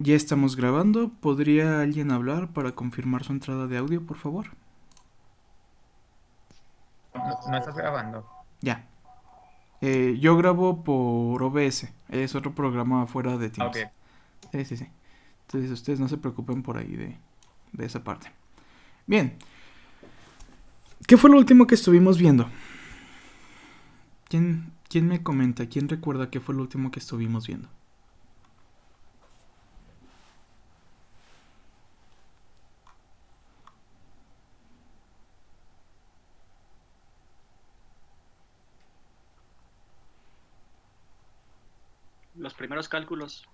Ya estamos grabando. ¿Podría alguien hablar para confirmar su entrada de audio, por favor? No estás grabando. Ya. Yo grabo por OBS. Es otro programa fuera de Ah, Teams. ok. Sí, sí, sí. Entonces ustedes no se preocupen por ahí de esa parte. Bien. ¿Qué fue lo último que estuvimos viendo? ¿Quién me comenta? ¿Quién recuerda qué fue lo último que estuvimos viendo? Los primeros cálculos.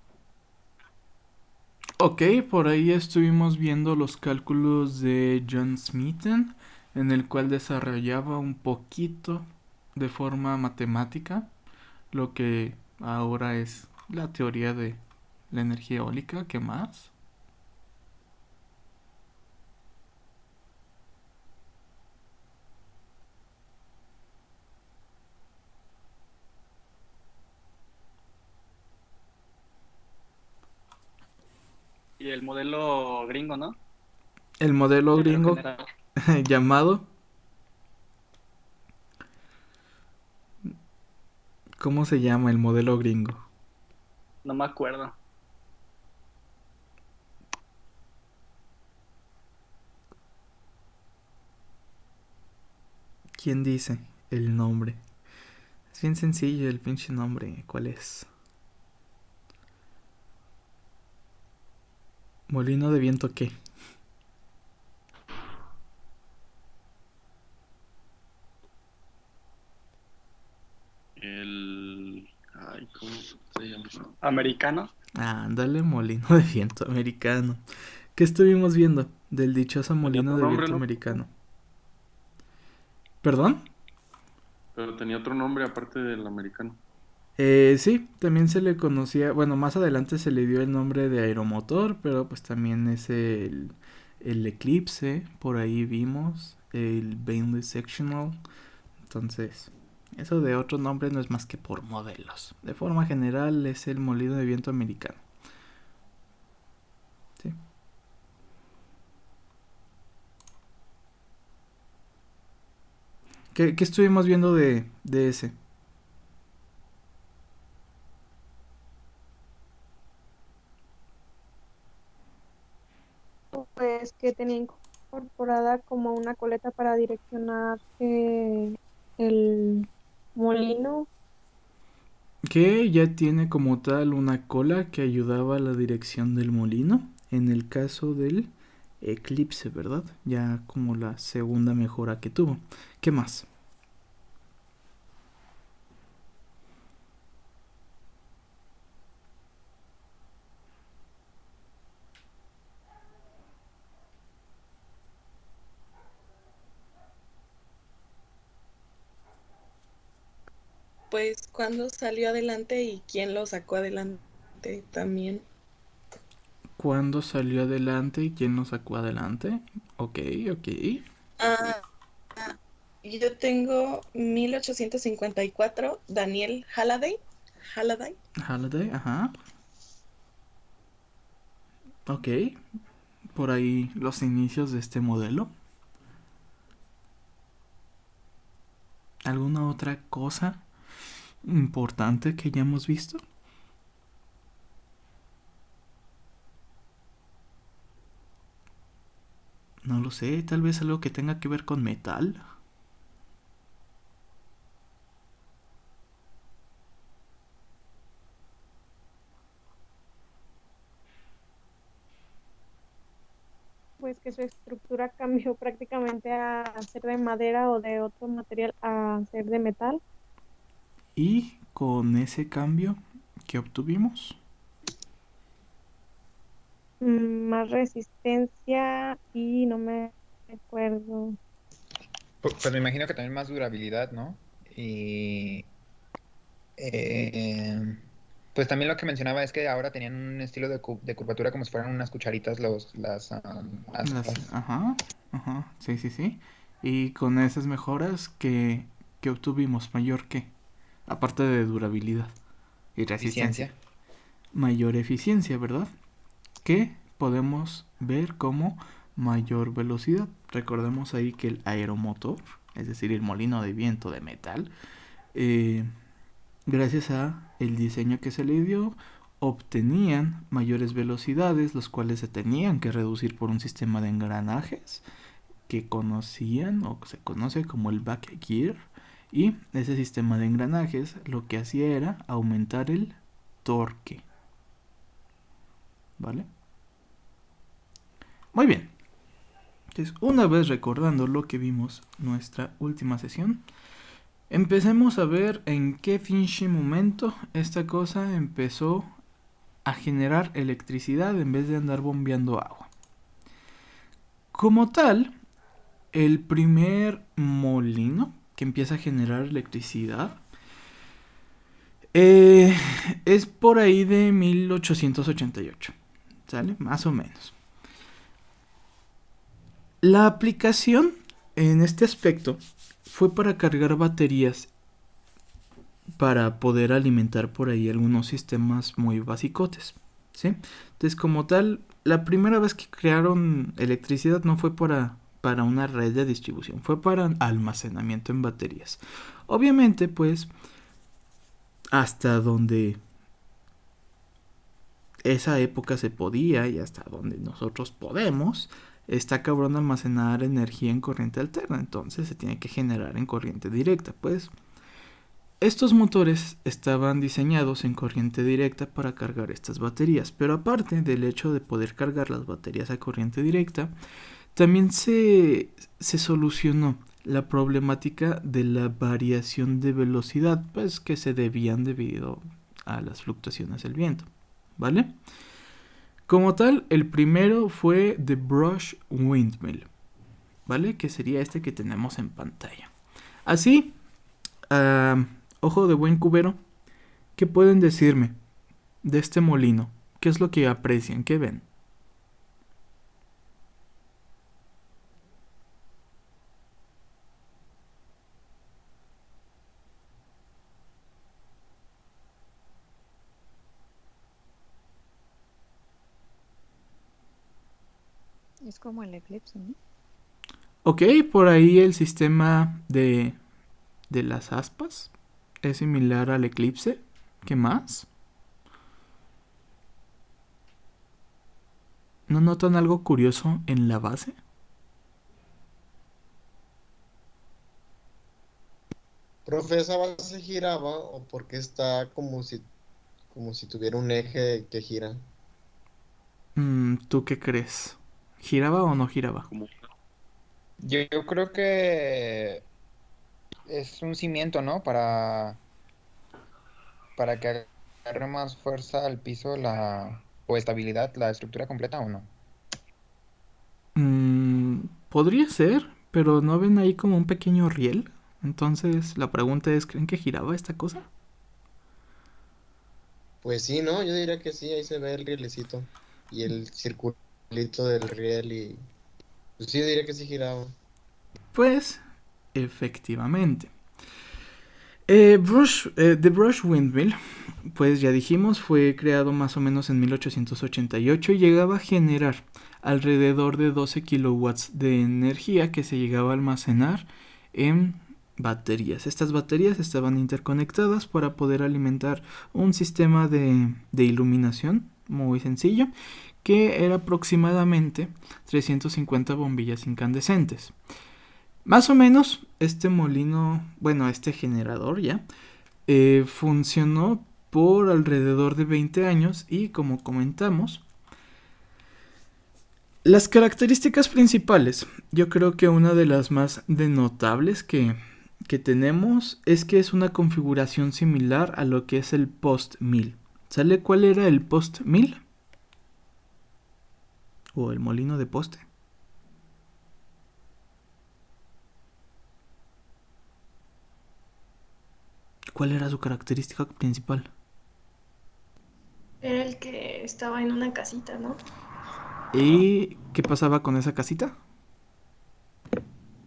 Ok, por ahí estuvimos viendo los cálculos de John Smeaton, en el cual desarrollaba un poquito de forma matemática lo que ahora es la teoría de la energía eólica. ¿Qué más? Y el modelo gringo, ¿no? El modelo El gringo general. llamado, ¿cómo se llama el modelo gringo? No me acuerdo. ¿Quién dice el nombre? Es bien sencillo el pinche nombre. ¿Cuál es? ¿Molino de viento qué? ¿Cómo se llama? Americano. Ah, ándale, molino de viento americano. ¿Qué estuvimos viendo del dichoso Tenía molino otro de nombre, viento ¿no? americano? ¿Perdón? Pero tenía otro nombre aparte del americano. Sí, también se le conocía, bueno, más adelante se le dio el nombre de aeromotor, pero pues también es el Eclipse, por ahí vimos, el Bainley Sectional, entonces, eso de otro nombre no es más que por modelos. De forma general es el molino de viento americano. ¿Sí? ¿Qué estuvimos viendo de ese? Pues que tenía incorporada como una coleta para direccionar el molino. Que ya tiene como tal una cola que ayudaba a la dirección del molino, en el caso del Eclipse, ¿verdad? Ya como la segunda mejora que tuvo. ¿Qué más? Pues cuando salió adelante y quién lo sacó adelante también. ¿Cuándo salió adelante y quién lo sacó adelante? Ok, ok. Ah, yo tengo 1854, Daniel Halliday. Halliday. Halliday, ajá. Ok. Por ahí los inicios de este modelo. ¿Alguna otra cosa importante que hayamos visto? No lo sé, tal vez algo que tenga que ver con metal. Pues que su estructura cambió prácticamente a ser de madera o de otro material a ser de metal. Y con ese cambio que obtuvimos, Más resistencia y no me acuerdo. Pues me imagino que también más durabilidad, ¿no? Y eh, pues también lo que mencionaba es que ahora tenían un estilo de curvatura como si fueran unas cucharitas las aspas. Ajá, ajá, sí, sí, sí. Y con esas mejoras que obtuvimos, mayor que, aparte de durabilidad y resistencia, Eficiencia. mayor eficiencia, ¿verdad? que podemos ver como mayor velocidad. Recordemos ahí que el aeromotor, es decir, el molino de viento de metal, gracias a el diseño que se le dio, obtenían mayores velocidades, los cuales se tenían que reducir por un sistema de engranajes que conocían o se conoce como el back gear, y ese sistema de engranajes lo que hacía era aumentar el torque. ¿Vale? Muy bien. Entonces, una vez recordando lo que vimos nuestra última sesión, empecemos a ver en qué finche momento esta cosa empezó a generar electricidad en vez de andar bombeando agua. Como tal, el primer molino que empieza a generar electricidad es por ahí de 1888, ¿sale? Más o menos. La aplicación en este aspecto fue para cargar baterías para poder alimentar por ahí algunos sistemas muy basicotes, ¿sí? Entonces, como tal, la primera vez que crearon electricidad no fue para una red de distribución, fue para almacenamiento en baterías. Obviamente, pues, hasta donde esa época se podía y hasta donde nosotros podemos, está cabrón almacenar energía en corriente alterna, entonces se tiene que generar en corriente directa. Pues estos motores estaban diseñados en corriente directa para cargar estas baterías, pero aparte del hecho de poder cargar las baterías a corriente directa, también se solucionó la problemática de la variación de velocidad, pues que se debían debido a las fluctuaciones del viento, ¿vale? Como tal, el primero fue The Brush Windmill, ¿vale? Que sería este que tenemos en pantalla. Así, ojo de buen cubero, ¿qué pueden decirme de este molino? ¿Qué es lo que aprecian? ¿Qué ven? Es como el eclipse, ¿no? Ok, por ahí el sistema de las aspas es similar al eclipse. ¿Qué más? ¿No notan algo curioso en la base? Profe, ¿esa base giraba o porque está como si tuviera un eje que gira? ¿Tú qué crees? ¿Giraba o no giraba? Como Yo creo que es un cimiento, ¿no? Para que agarre más fuerza al piso o estabilidad, la estructura completa o no. Podría ser, pero ¿no ven ahí como un pequeño riel? Entonces la pregunta es, ¿creen que giraba esta cosa? Pues sí, ¿no? Yo diría que sí, ahí se ve el rielecito y el circulito del riel y... Pues sí, yo diría que sí giraba. Pues, efectivamente. The Brush Windmill, pues ya dijimos, fue creado más o menos en 1888 y llegaba a generar alrededor de 12 kilowatts de energía que se llegaba a almacenar en baterías. Estas baterías estaban interconectadas para poder alimentar un sistema de iluminación muy sencillo, que era aproximadamente 350 bombillas incandescentes. Más o menos este molino, bueno, este generador ya, funcionó por alrededor de 20 años y, como comentamos, las características principales, yo creo que una de las más denotables que tenemos es que es una configuración similar a lo que es el post-mill. ¿Sale cuál era el post-mill? O el molino de poste. ¿Cuál era su característica principal? Era el que estaba en una casita, ¿no? ¿Y qué pasaba con esa casita?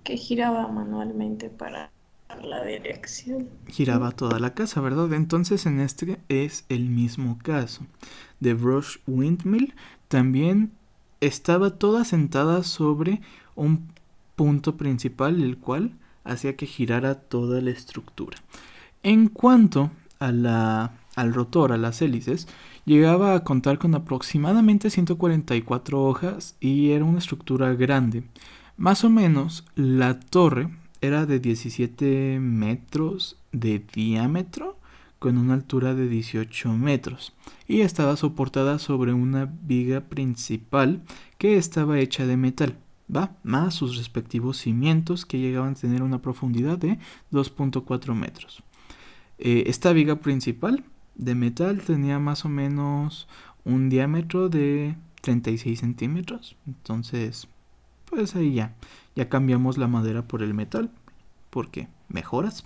Que giraba manualmente para por la dirección. Giraba toda la casa, ¿verdad? Entonces en este es el mismo caso. The Brush Windmill también estaba toda sentada sobre un punto principal, el cual hacía que girara toda la estructura. En cuanto al rotor, a las hélices, llegaba a contar con aproximadamente 144 hojas y era una estructura grande. Más o menos la torre era de 17 metros de diámetro con una altura de 18 metros y estaba soportada sobre una viga principal que estaba hecha de metal, ¿va? Más sus respectivos cimientos que llegaban a tener una profundidad de 2.4 metros. Esta viga principal de metal tenía más o menos un diámetro de 36 centímetros. Entonces, pues ahí ya cambiamos la madera por el metal, porque mejoras.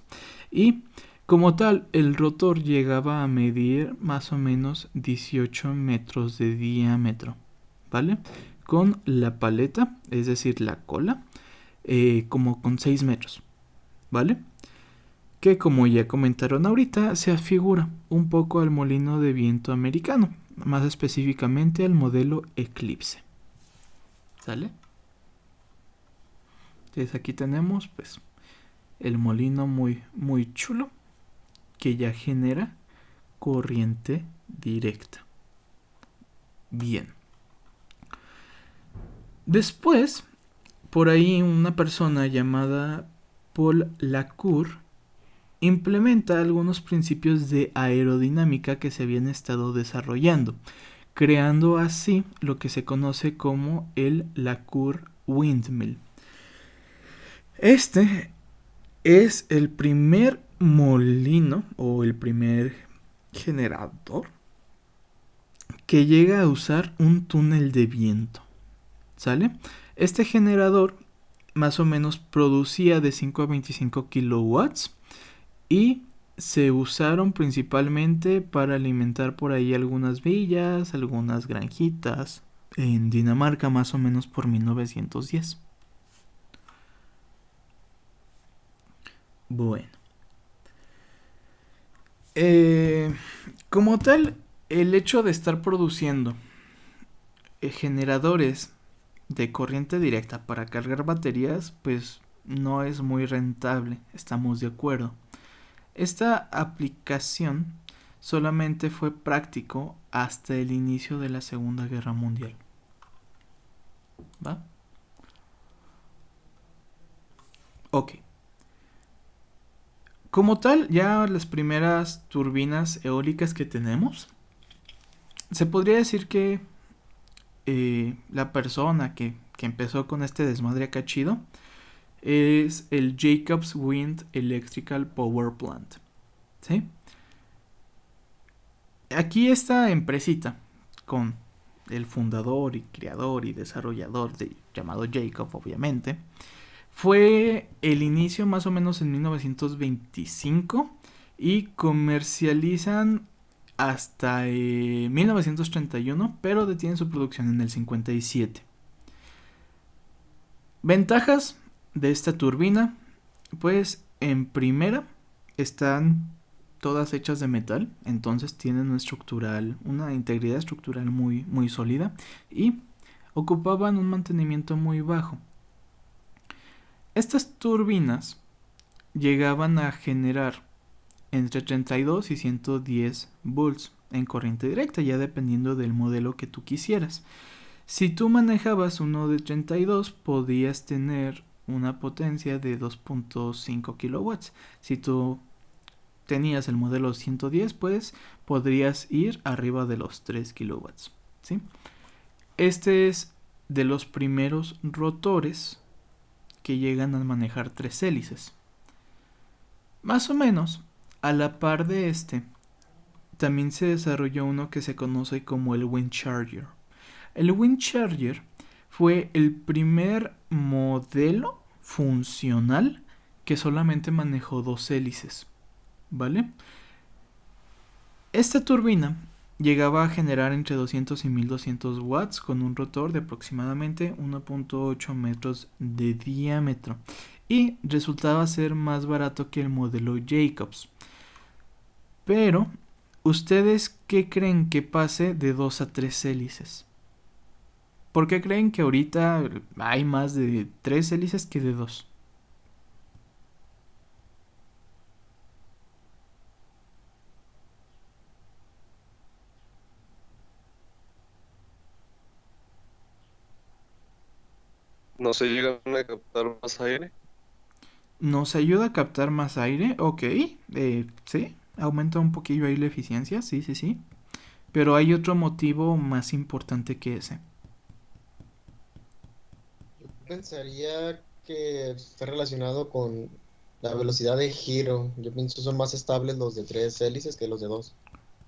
Y como tal, el rotor llegaba a medir más o menos 18 metros de diámetro, ¿vale? Con la paleta, es decir, la cola, como con 6 metros, ¿vale? Que como ya comentaron ahorita, se afigura un poco al molino de viento americano, más específicamente al modelo Eclipse. ¿Sale? Entonces aquí tenemos pues el molino muy chulo que ya genera corriente directa. Bien. Después, por ahí una persona llamada Paul Lacour implementa algunos principios de aerodinámica que se habían estado desarrollando, creando así lo que se conoce como el Lacour Windmill. Este es el primer molino o el primer generador que llega a usar un túnel de viento, ¿sale? Este generador más o menos producía de 5 a 25 kilowatts y se usaron principalmente para alimentar por ahí algunas villas, algunas granjitas en Dinamarca más o menos por 1910. Bueno. Como tal, el hecho de estar produciendo generadores de corriente directa para cargar baterías, pues no es muy rentable, estamos de acuerdo. Esta aplicación solamente fue práctico hasta el inicio de la Segunda Guerra Mundial. ¿Va? Ok. Como tal, ya las primeras turbinas eólicas que tenemos, se podría decir que la persona que empezó con este desmadre acá chido es el Jacobs Wind Electrical Power Plant, ¿sí? Aquí esta empresita con el fundador y creador y desarrollador llamado Jacob, obviamente, fue el inicio más o menos en 1925 y comercializan hasta 1931, pero detienen su producción en el 57. Ventajas de esta turbina, pues en primera están todas hechas de metal, entonces tienen una integridad estructural muy sólida y ocupaban un mantenimiento muy bajo. Estas turbinas llegaban a generar entre 32 y 110 volts en corriente directa, ya dependiendo del modelo que tú quisieras. Si tú manejabas uno de 32, podías tener una potencia de 2.5 kilowatts. Si tú tenías el modelo 110, pues podrías ir arriba de los 3 kilowatts, ¿sí? Este es de los primeros rotores que llegan a manejar 3 hélices. Más o menos, a la par de este, también se desarrolló uno que se conoce como el Wind Charger. El Wind Charger fue el primer modelo funcional que solamente manejó 2 hélices, ¿vale? Esta turbina llegaba a generar entre 200 y 1200 watts con un rotor de aproximadamente 1.8 metros de diámetro y resultaba ser más barato que el modelo Jacobs. Pero, ¿ustedes qué creen que pase de 2 a 3 hélices? ¿Por qué creen que ahorita hay más de 3 hélices que de 2? No se llegan a captar más aire. ¿Nos ayuda a captar más aire? Ok, sí, aumenta un poquillo ahí la eficiencia, sí, sí, sí. Pero hay otro motivo más importante que ese. Yo pensaría que está relacionado con la velocidad de giro. Yo pienso que son más estables los de 3 hélices que los de 2.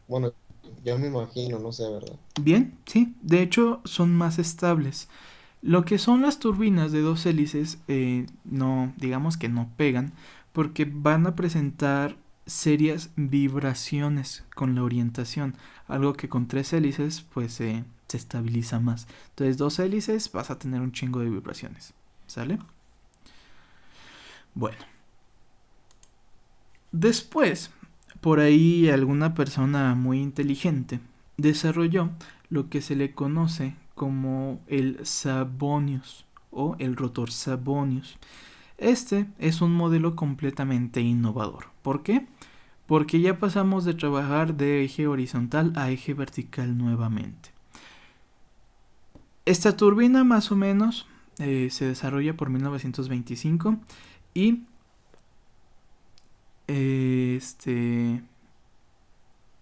Bueno, yo me imagino, no sé, ¿verdad? Bien, sí, de hecho son más estables. Lo que son las turbinas de 2 hélices, no, digamos que no pegan, porque van a presentar serias vibraciones con la orientación, algo que con 3 hélices pues se estabiliza más. Entonces 2 hélices vas a tener un chingo de vibraciones, ¿sale? Bueno, después, por ahí alguna persona muy inteligente desarrolló lo que se le conoce como el Savonius o el rotor Savonius. Este es un modelo completamente innovador. ¿Por qué? Porque ya pasamos de trabajar de eje horizontal a eje vertical nuevamente. Esta turbina más o menos se desarrolla por 1925 y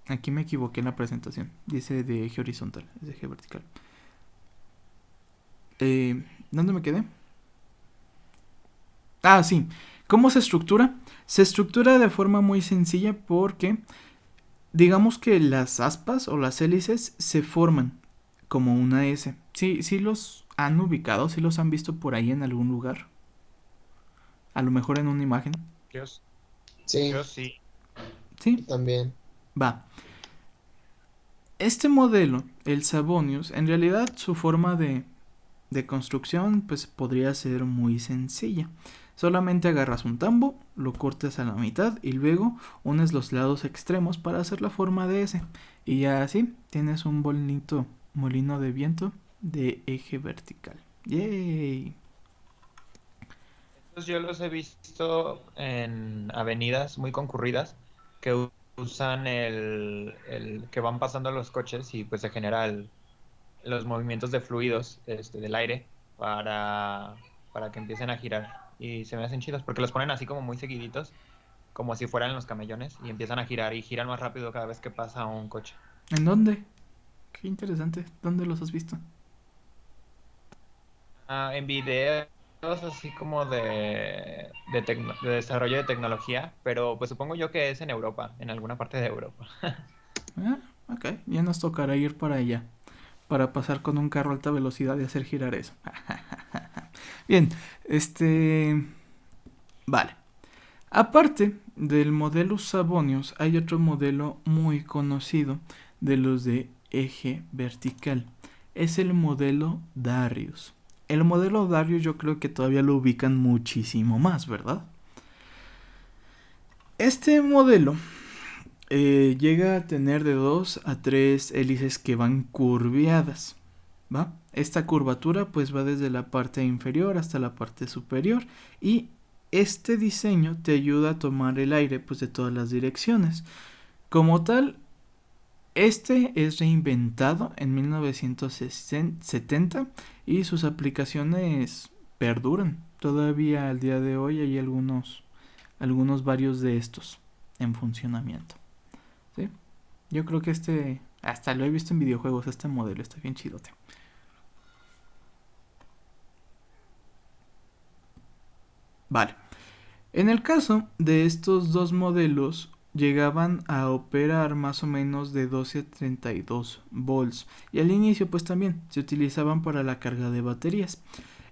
aquí me equivoqué en la presentación. Dice de eje horizontal, es de eje vertical. ¿Dónde me quedé? Ah, sí. ¿Cómo se estructura? Se estructura de forma muy sencilla porque digamos que las aspas o las hélices se forman como una S. Sí, sí los han ubicado, sí los han visto por ahí en algún lugar. A lo mejor en una imagen. Sí, Yo sí. Sí, también. va. Este modelo, el Savonius, en realidad su forma de construcción pues podría ser muy sencilla. Solamente agarras un tambo, lo cortas a la mitad y luego unes los lados extremos para hacer la forma de S. Y ya así tienes un bonito molino de viento de eje vertical. ¡Yay! Estos yo los he visto en avenidas muy concurridas que usan el que van pasando los coches y pues se genera los movimientos de fluidos del aire para que empiecen a girar. Y se me hacen chidos porque los ponen así como muy seguiditos, como si fueran los camellones, y empiezan a girar y giran más rápido cada vez que pasa un coche. ¿En dónde? Qué interesante. ¿Dónde los has visto? En videos así como de desarrollo de tecnología, pero pues supongo yo que es en Europa, en alguna parte de Europa. Ah, ok. Ya nos tocará ir para allá. Para pasar con un carro a alta velocidad y hacer girar eso. Bien, vale. Aparte del modelo Savonius, hay otro modelo muy conocido de los de eje vertical. Es el modelo Darius. El modelo Darius yo creo que todavía lo ubican muchísimo más, ¿verdad? Este modelo llega a tener de 2 a 3 hélices que van curveadas, ¿va? Esta curvatura pues va desde la parte inferior hasta la parte superior y este diseño te ayuda a tomar el aire pues de todas las direcciones. Como tal, este es reinventado en 1970 y sus aplicaciones perduran. Todavía al día de hoy hay algunos varios de estos en funcionamiento. ¿Sí? Yo creo que hasta lo he visto en videojuegos, este modelo está bien chidote. Vale. En el caso de estos dos modelos, llegaban a operar más o menos de 12 a 32 volts. Y al inicio pues también se utilizaban para la carga de baterías.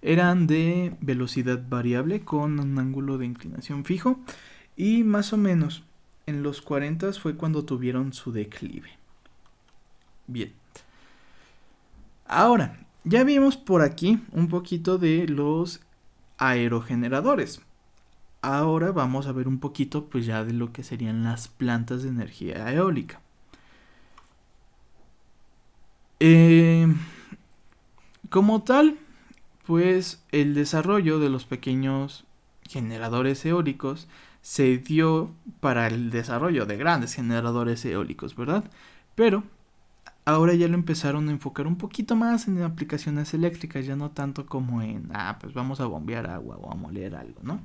Eran de velocidad variable con un ángulo de inclinación fijo. Y más o menos en los 40 fue cuando tuvieron su declive. Bien. Ahora, ya vimos por aquí un poquito de los aerogeneradores. ahora vamos a ver un poquito pues ya de lo que serían las plantas de energía eólica. Como tal, pues el desarrollo de los pequeños generadores eólicos se dio para el desarrollo de grandes generadores eólicos, ¿verdad? Pero ahora ya lo empezaron a enfocar un poquito más en aplicaciones eléctricas, ya no tanto como en, pues vamos a bombear agua o a moler algo, ¿no?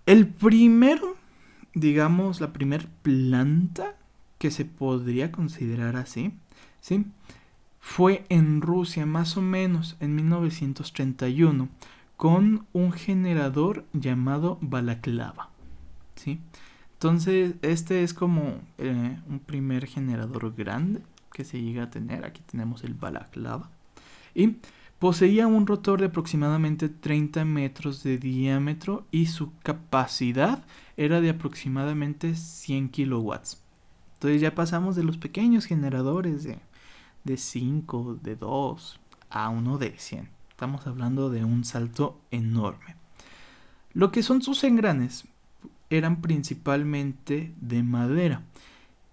El primero, digamos, la primer planta que se podría considerar así, ¿sí? Fue en Rusia más o menos en 1931 con un generador llamado Balaklava, ¿sí? Entonces este es como un primer generador grande que se llega a tener. Aquí tenemos el Balaklava y poseía un rotor de aproximadamente 30 metros de diámetro y su capacidad era de aproximadamente 100 kilowatts. Entonces ya pasamos de los pequeños generadores de 5, de 2 a uno de 100. Estamos hablando de un salto enorme. Lo que son sus engranes eran principalmente de madera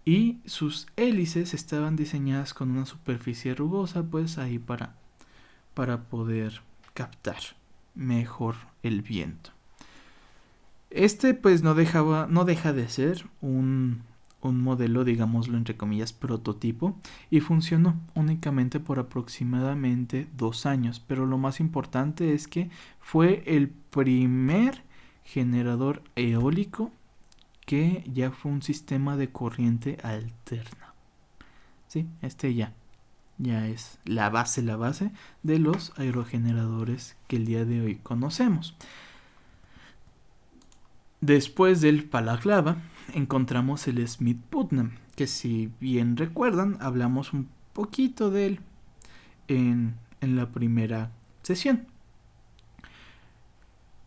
y sus hélices estaban diseñadas con una superficie rugosa, pues ahí para poder captar mejor el viento. Este pues no deja de ser un modelo, digámoslo entre comillas, prototipo, y funcionó únicamente por aproximadamente 2 años, pero lo más importante es que fue el primer generador eólico que ya fue un sistema de corriente alterna. Sí, este ya es la base de los aerogeneradores que el día de hoy conocemos. Después del Balaklava encontramos el Smith-Putnam, que si bien recuerdan hablamos un poquito de él en la primera sesión.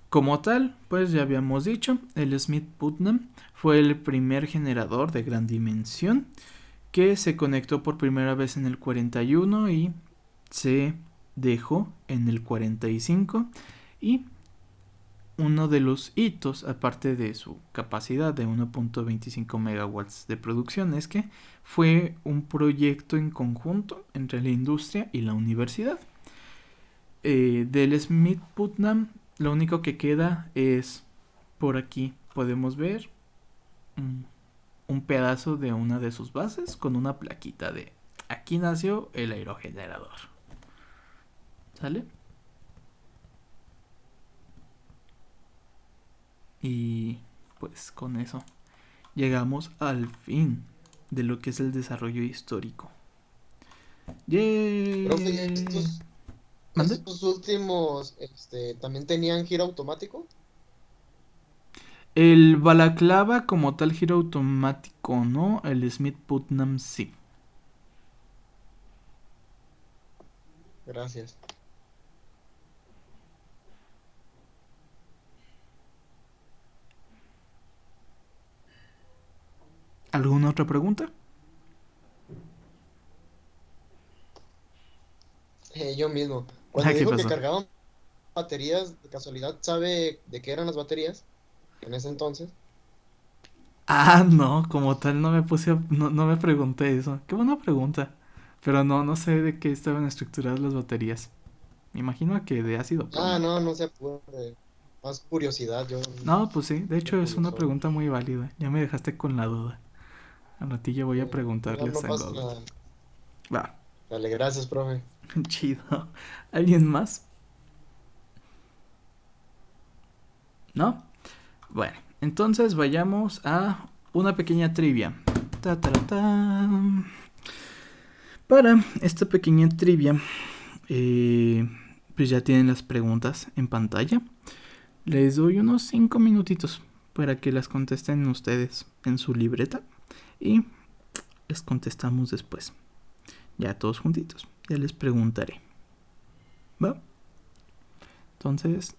Como tal, pues ya habíamos dicho, el Smith-Putnam fue el primer generador de gran dimensión que se conectó por primera vez en el 41 y se dejó en el 45, y uno de los hitos, aparte de su capacidad de 1.25 megawatts de producción, es que fue un proyecto en conjunto entre la industria y la universidad. Del Smith-Putnam, lo único que queda es, por aquí podemos ver un pedazo de una de sus bases con una plaquita de aquí nació el aerogenerador. ¿Sale? Y pues con eso llegamos al fin de lo que es el desarrollo histórico. ¡Yay! Profe, ¿Mande? estos últimos, ¿también tenían giro automático? El Balaklava como tal giro automático, ¿no? El Smith-Putnam sí. Gracias. ¿Alguna otra pregunta? Yo mismo. Cuando ¿Qué dijo que pasó? cargaban baterías, de casualidad, ¿sabe de qué eran las baterías en ese entonces? No, como tal no me pregunté eso. Qué buena pregunta. Pero no sé de qué estaban estructuradas las baterías. Me imagino que de ácido plomo. No se apure. Más curiosidad, yo No, pues sí, de hecho es una curioso. pregunta muy válida. Ya me dejaste con la duda. Al ratillo voy a No, preguntarles no a pasa Google. nada. Va, Dale, gracias, profe. chido. ¿Alguien más? ¿No? Bueno, entonces vayamos a una pequeña trivia. Ta, ta, ta. Para esta pequeña trivia, pues ya tienen las preguntas en pantalla. Les doy unos 5 minutitos para que las contesten ustedes en su libreta y les contestamos después. Ya todos juntitos. Ya les preguntaré. ¿Va? Entonces,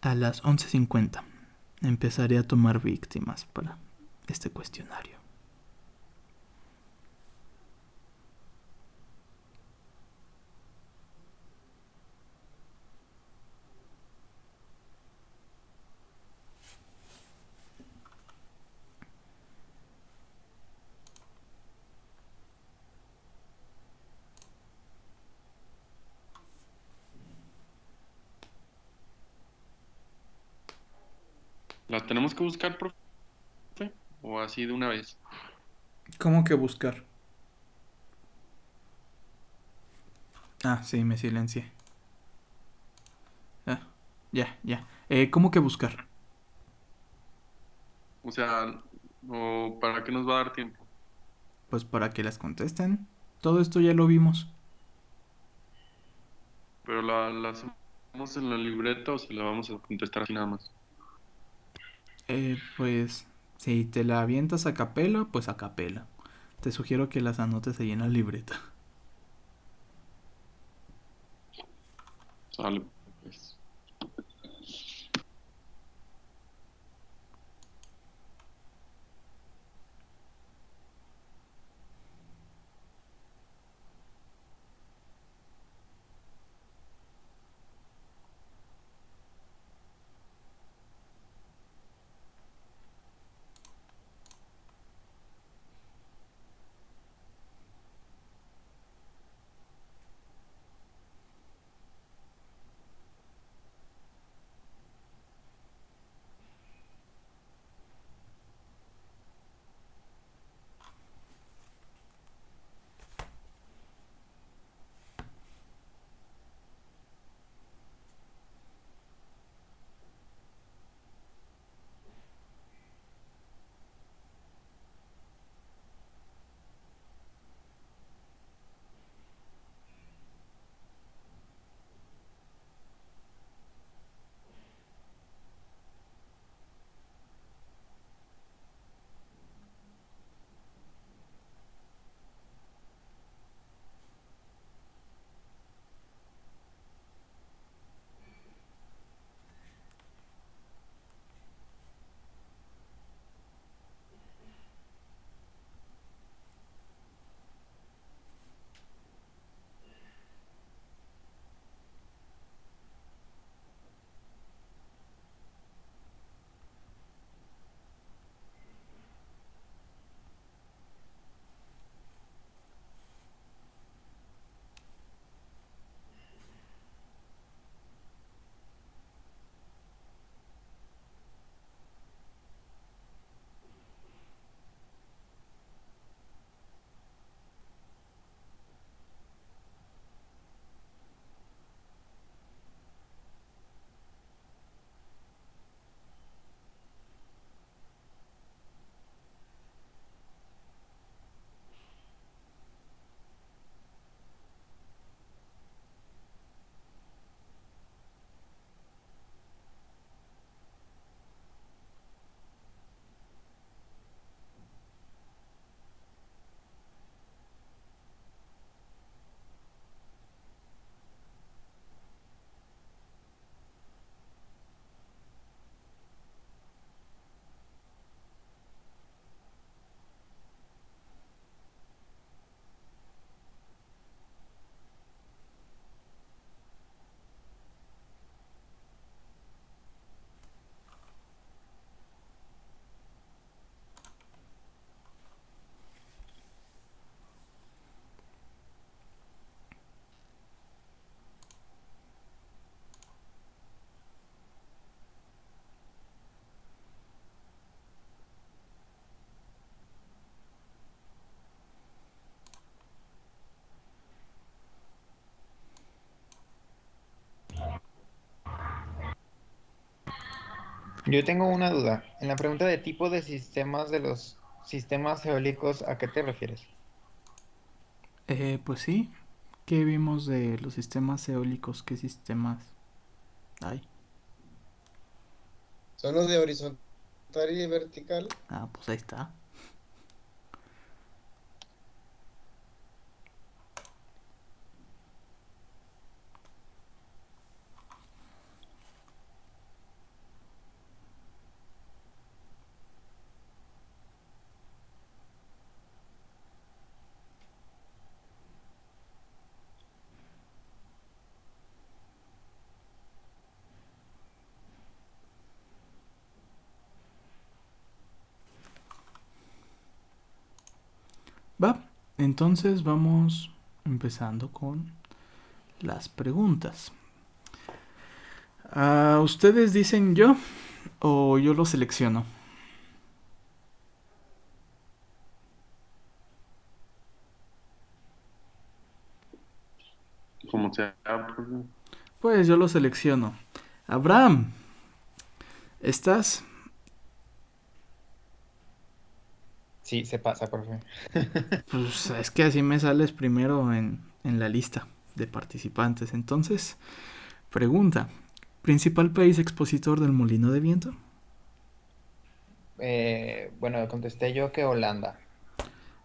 a las 11:50 empezaré a tomar víctimas para este cuestionario. ¿La tenemos que buscar, profe? ¿O así de una vez? ¿Cómo que buscar? Ah, sí, me silencié. Ah, ya. ¿Cómo que buscar? O sea, ¿o para qué nos va a dar tiempo? Pues para que las contesten. Todo esto ya lo vimos. ¿Pero la hacemos en la libreta o se la vamos a contestar así nada más? Pues si te la avientas a capela, pues a capela. Te sugiero que las anotes ahí en la libreta. Sale, pues. Yo tengo una duda. En la pregunta de tipo de sistemas de los sistemas eólicos, ¿a qué te refieres? Pues sí. ¿Qué vimos de los sistemas eólicos? ¿Qué sistemas hay? Son los de horizontal y vertical. Ah, pues ahí está. Va, entonces vamos empezando con las preguntas. Ustedes dicen yo o yo lo selecciono? Como sea, pues, Pues yo lo selecciono. Abraham, ¿estás? Sí, se pasa, profe. Pues es que así me sales primero en la lista de participantes. Entonces, pregunta, ¿principal país expositor del molino de viento? Bueno, contesté yo que Holanda,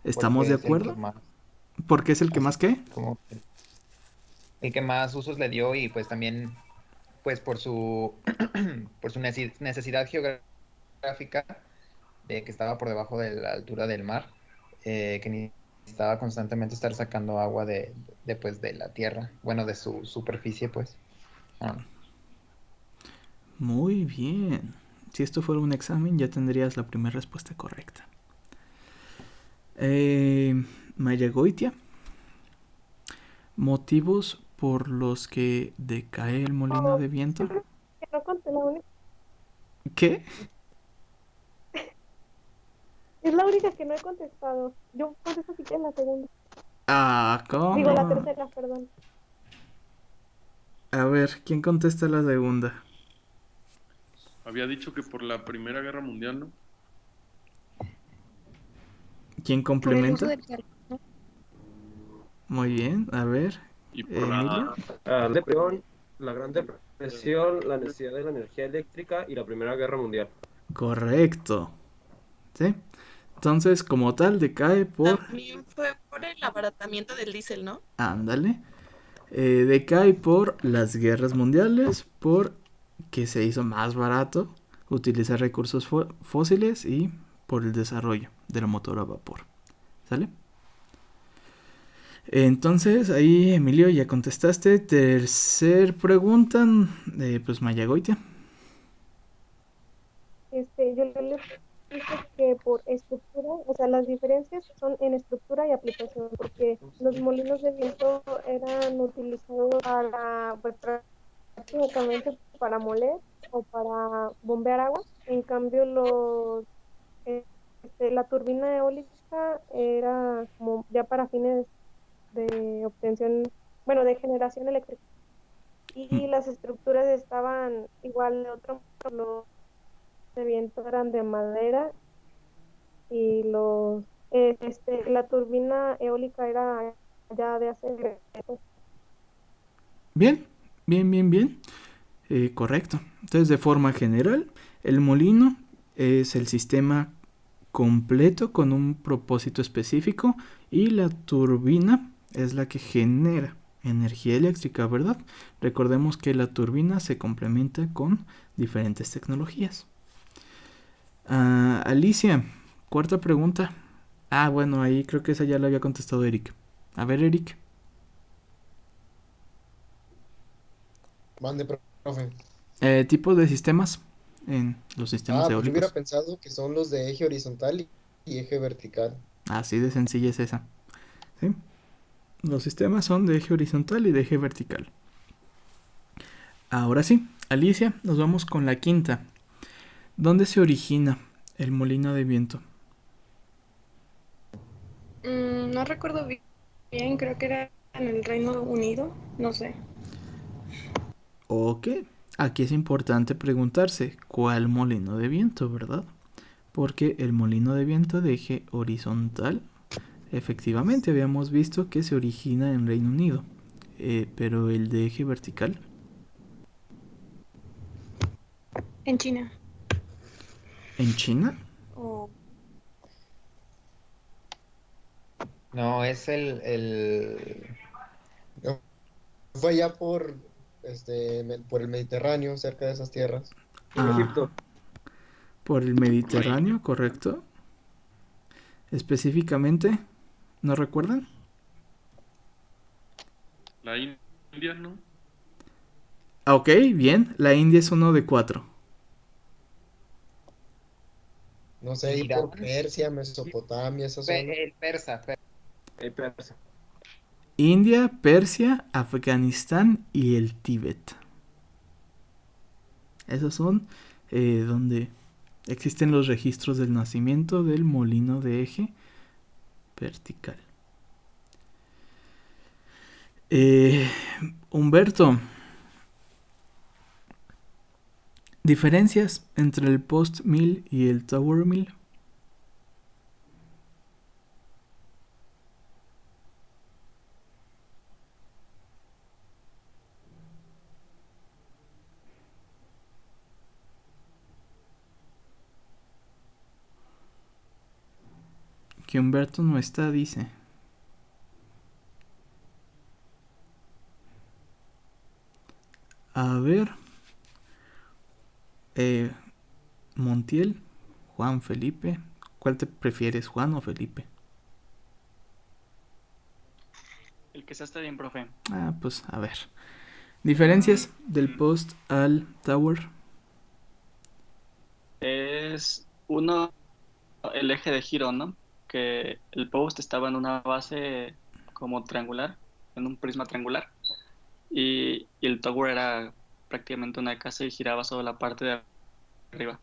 ¿Estamos de porque es el que acuerdo? más, ¿Porque es el que así más qué? como el que más usos le dio y pues también pues por su por su necesidad geográfica de que estaba por debajo de la altura del mar, que necesitaba constantemente estar sacando agua pues de la tierra, bueno, de su superficie, pues. Ah, Muy bien. Si esto fuera un examen, ya tendrías la primera respuesta correcta. Mayagoitia, motivos por los que decae el molino de viento. Que no conté la única, ¿Qué? es la única que no he contestado. Yo por eso quité la segunda. Ah, Digo, la ¿cómo? tercera, perdón. A ver, ¿quién contesta la segunda? había dicho que por la Primera Guerra Mundial, ¿no? ¿Quién Por el uso complementa? del carbón. Muy bien, a ver, Y por Emilio. La depresión, la Gran Depresión, la necesidad de la energía eléctrica y la Primera Guerra Mundial. Correcto. ¿Sí? Entonces, como tal, decae por... También fue por el abaratamiento del diésel, ¿no? Ándale. Decae por las guerras mundiales, por que se hizo más barato utilizar recursos fósiles y por el desarrollo del motor a vapor. ¿Sale? Entonces, ahí, Emilio, ya contestaste. Tercer pregunta, pues Mayagoitia. Yo les dije que por estructura, o sea, las diferencias son en estructura y aplicación, porque los molinos de viento eran utilizados para, pues, prácticamente para moler o para bombear agua. En cambio, la turbina eólica era como ya para fines de obtención, bueno, de generación eléctrica. Y las estructuras estaban igual de otro, los de viento eran de madera y la turbina eólica era ya de acero. Bien, bien, bien, bien. Correcto. Entonces, de forma general, el molino es el sistema completo con un propósito específico y la turbina es la que genera energía eléctrica, ¿verdad? Recordemos que la turbina se complementa con diferentes tecnologías. Alicia, cuarta pregunta. Bueno, ahí creo que esa ya la había contestado Eric. A ver, Eric. Mande, profe. Tipo de sistemas en los sistemas Pues yo hubiera eólicos. pensado que son los de eje horizontal y eje vertical. Así de sencilla es esa. ¿Sí? Los sistemas son de eje horizontal y de eje vertical. Ahora sí, Alicia, nos vamos con la quinta. ¿Dónde se origina el molino de viento? No recuerdo bien, creo que era en el Reino Unido, no sé. Ok, aquí es importante preguntarse cuál molino de viento, ¿verdad? Porque el molino de viento de eje horizontal, efectivamente habíamos visto que se origina en Reino Unido, pero el de eje vertical. En China. ¿En China? O no, es Fue allá por el Mediterráneo, cerca de esas tierras. En Egipto. Por el Mediterráneo, correcto. Específicamente, ¿no recuerdan? La India, ¿no? Ok, bien, la India es uno de 4. No sé, ahí Irán. por Persia, Mesopotamia, esa zona. El persa. Persa. India, Persia, Afganistán y el Tíbet. Esos son donde existen los registros del nacimiento del molino de eje vertical. Humberto, diferencias entre el post mill y el tower mill. Que Humberto no está, dice. A ver. Montiel, Juan, Felipe. ¿Cuál te prefieres, Juan o Felipe? El que sea está bien, profe. Ah, pues a ver. Diferencias del post al tower. Es uno, el eje de giro, ¿no? Que el post estaba en una base como triangular, en un prisma triangular, y el tower era prácticamente una casa y giraba sobre la parte de arriba.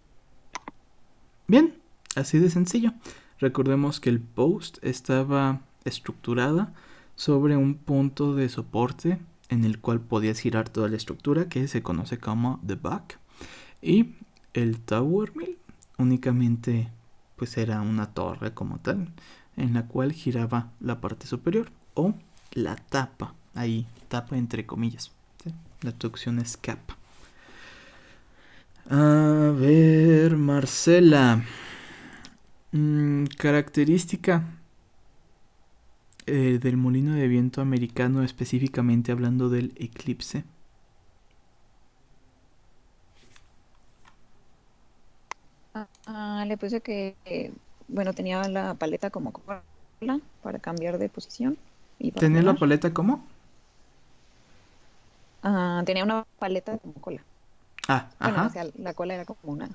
Bien, así de sencillo. Recordemos que el post estaba estructurada sobre un punto de soporte en el cual podías girar toda la estructura, que se conoce como the back. Y el tower mill únicamente pues era una torre como tal, en la cual giraba la parte superior o la tapa, ahí tapa entre comillas, ¿sí? La traducción es cap. A ver, Marcela, característica del molino de viento americano, específicamente hablando del eclipse. Le puse que, bueno, tenía la paleta como cola para cambiar de posición y para ¿Tenía la volar. paleta cómo? Tenía una paleta como cola. Ah, Bueno, o ajá. sea, la cola era como una.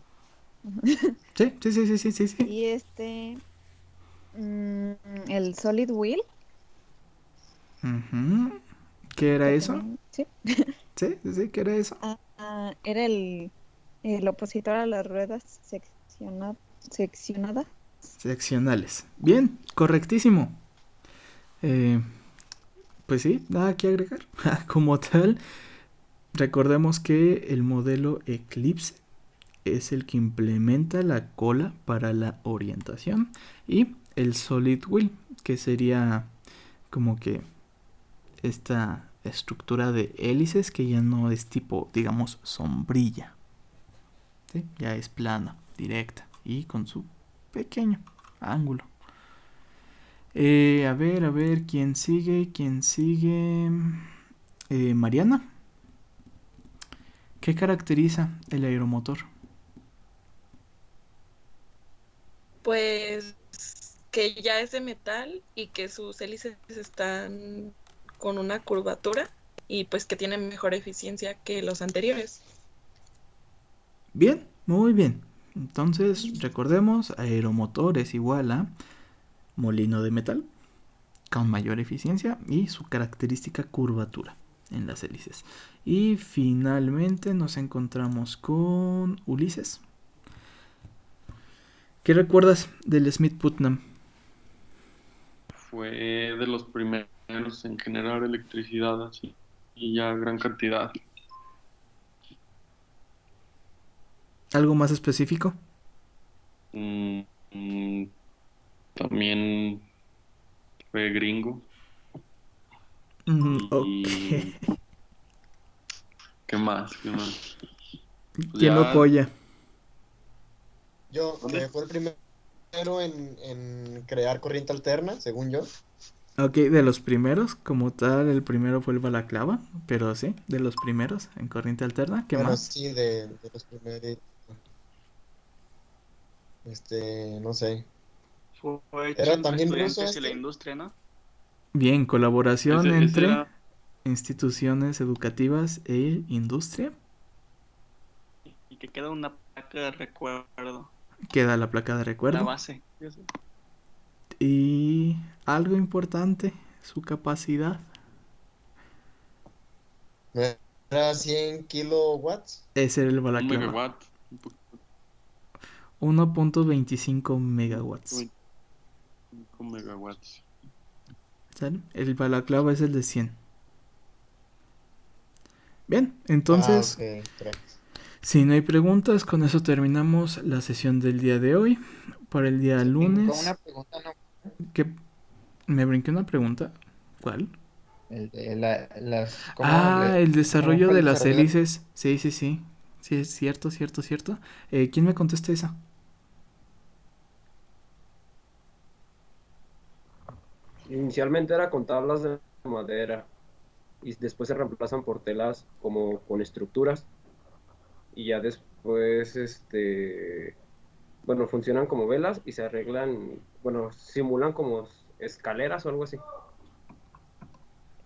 Sí. Y el Solid Wheel Ujú. ¿Qué era que eso? tenía, sí, Sí, ¿qué era eso? era el opositor a las ruedas seccionadas. Seccionales. Bien, correctísimo. Eh, pues sí, nada que agregar. Como tal, recordemos que el modelo Eclipse es el que implementa la cola para la orientación y el Solid Wheel, que sería como que esta estructura de hélices que ya no es tipo, digamos, sombrilla, ¿sí? Ya es plana, directa y con su pequeño ángulo. A ver, ¿quién sigue? Mariana, ¿qué caracteriza el aeromotor? Pues que ya es de metal y que sus hélices están con una curvatura y pues que tienen mejor eficiencia que los anteriores. Bien, muy bien. Entonces, recordemos, aeromotor es igual a molino de metal con mayor eficiencia y su característica curvatura en las hélices. Y finalmente nos encontramos con Ulises. ¿Qué recuerdas del Smith Putnam? Fue de los primeros en generar electricidad así y ya gran cantidad. ¿Algo más específico? Mm, mm, También fue gringo. Ok. Y ¿qué más? Pues ¿Quién lo ya. apoya? Yo, ¿Dónde? fue el primero en crear corriente alterna, según yo. Ok, de los primeros, como tal, el primero fue el balaclava, pero sí, de los primeros en corriente alterna. ¿Qué Bueno, más? sí, de los primeros. No sé. Fue hecho Era entre también ruso estudiantes y la este. industria, ¿no? Bien, colaboración Ese entre era. instituciones educativas e industria. Y que queda una placa de recuerdo. Queda la placa de La recuerdo. base. Y algo importante, su capacidad. ¿No era 100 kilowatts? Ese era el Un balaclava. megawatt. Un poquito 1.25 megawatts. 5 megawatts. ¿Sale? El balaclava es el de 100. Bien, entonces, Ok, gracias. si no hay preguntas, con eso terminamos la sesión del día de hoy. Para el día Se brincó lunes, una pregunta, ¿no? que me brinqué una pregunta. ¿Cuál? ¿Cómo El cómo desarrollo fue de el las desarrollo? hélices. Sí, sí, sí. Sí, es cierto, cierto, cierto. ¿Quién me contesta esa? Inicialmente era con tablas de madera y después se reemplazan por telas como con estructuras y ya después, bueno, funcionan como velas y se arreglan, bueno, simulan como escaleras o algo así.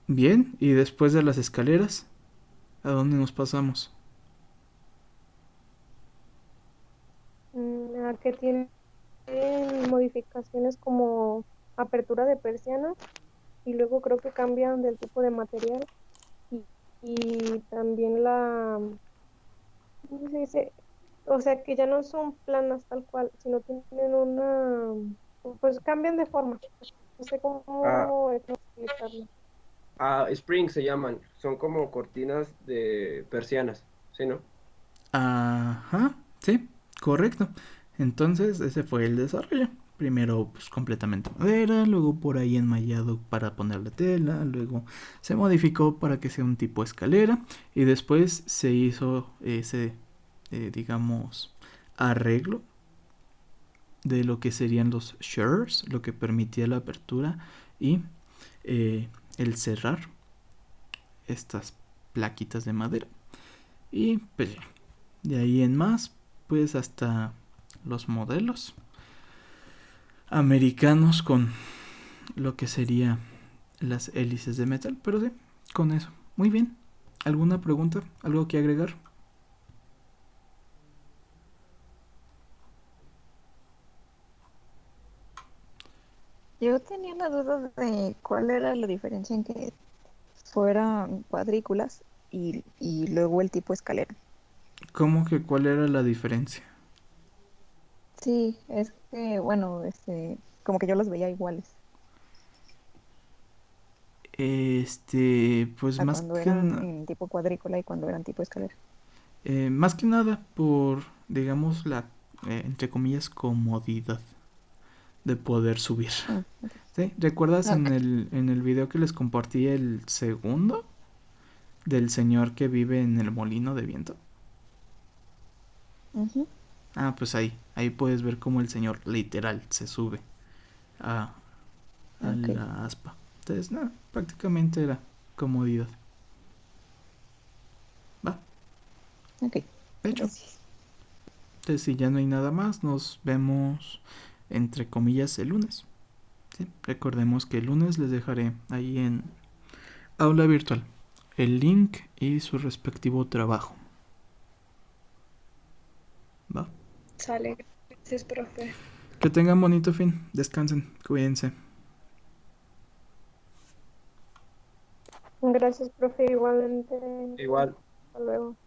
Bien, y después de las escaleras, ¿a dónde nos pasamos? A que tienen modificaciones como apertura de persianas y luego creo que cambian del tipo de material y, y también ¿cómo se dice? O sea que ya no son planas tal cual, sino tienen pues cambian de forma. No sé Ah, cómo explicarlo. Spring se llaman, son como cortinas de persianas, ¿sí, no? Ajá, sí, correcto. Entonces, ese fue el desarrollo. Primero, pues completamente madera, luego por ahí enmallado para ponerle tela, luego se modificó para que sea un tipo escalera y después se hizo ese, digamos, arreglo de lo que serían los shutters, lo que permitía la apertura y el cerrar estas plaquitas de madera. Y pues ya, de ahí en más, pues hasta los modelos americanos con lo que sería las hélices de metal. Pero sí, con eso. Muy bien. ¿Alguna pregunta? ¿Algo que agregar? Yo tenía la duda de cuál era la diferencia en que fueran cuadrículas y luego el tipo escalera. ¿Cómo que cuál era la diferencia? Sí, es que, bueno, como que yo los veía iguales Pues a cuando eran en tipo cuadrícula y cuando eran tipo escalera. más que nada por, digamos, la, entre comillas, comodidad de poder subir. Ah, ok. ¿Sí? ¿Recuerdas Ok. en el video que les compartí el segundo? Del señor que vive en el molino de viento. Ujú. Pues ahí puedes ver cómo el señor literal se sube a Ok. la aspa. Entonces, no, prácticamente era comodidad. Va, Ok. hecho. Gracias. Entonces, si ya no hay nada más, nos vemos entre comillas el lunes. ¿Sí? Recordemos que el lunes les dejaré ahí en aula virtual el link y su respectivo trabajo. Va. Sale. Gracias, profe. Que tengan bonito fin. Descansen. Cuídense. Gracias, profe, igualmente. Igual. Hasta luego.